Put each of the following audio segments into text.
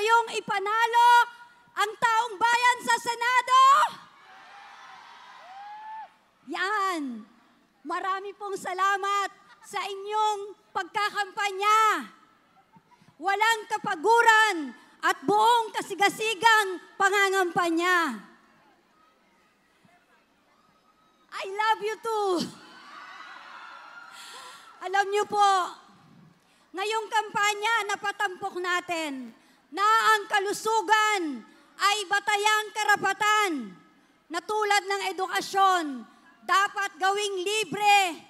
kayong ipanalo ang taong bayan sa Senado? Yan. Marami pong salamat sa inyong pagkakampanya. Walang kapaguran at buong kasigasigang pangangampanya. I love you too. Alam niyo po, ngayong kampanya napatampok natin na ang kalusugan ay batayang karapatan na tulad ng edukasyon dapat gawing libre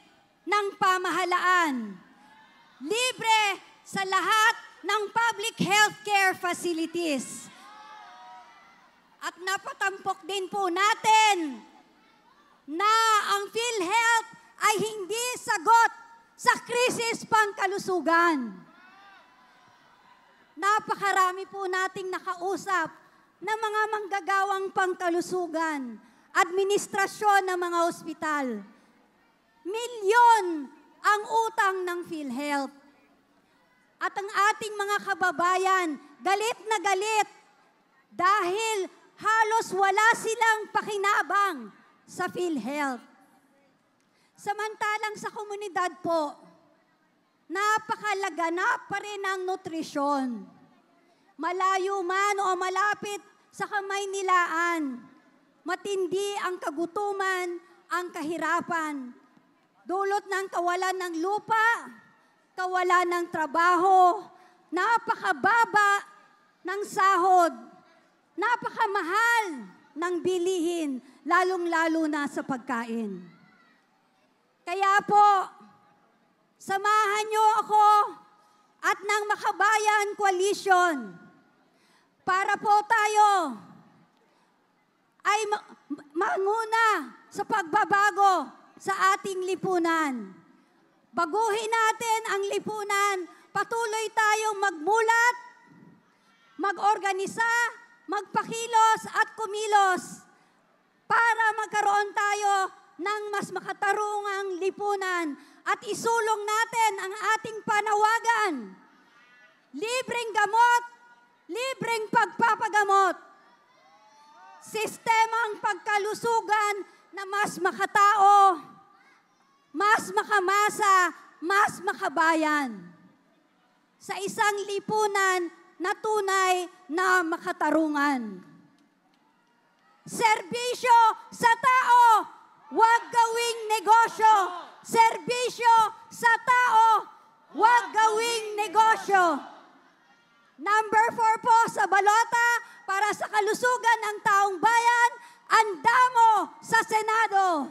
ng pamahalaan. Libre sa lahat ng public healthcare facilities. At napatampok din po natin na ang PhilHealth ay hindi sagot sa krisis pangkalusugan. Napakarami po nating nakausap ng mga manggagawang pangkalusugan, administrasyon ng mga ospital. Milyon ang utang ng PhilHealth. At ang ating mga kababayan, galit na galit dahil halos wala silang pakinabang sa PhilHealth. Samantalang sa komunidad po, napakalaganap pa rin ang nutrisyon. Malayo man o malapit sa kamay nilaan, matindi ang kagutuman, ang kahirapan, dulot ng kawalan ng lupa, kawalan ng trabaho, napakababa ng sahod, napakamahal ng bilihin, lalong-lalo na sa pagkain. Kaya po, samahan niyo ako at ng Makabayan Coalition para po tayo ay manguna sa pagbabago sa ating lipunan. Baguhin natin ang lipunan, patuloy tayong magmulat, mag-organisa, magpakilos at kumilos para magkaroon tayo ng mas makatarungang lipunan at isulong natin ang ating panawagan. Libreng gamot, libreng pagpapagamot. Sistemang pagkalusugan na mas makatao, mas makamasa, mas makabayan. Sa isang lipunan na tunay na makatarungan. Serbisyo sa tao, huwag gawing negosyo. Serbisyo sa tao, huwag gawing negosyo. Number 4 po sa balota para sa kalusugan ng taong bayan, andamo sa Senado.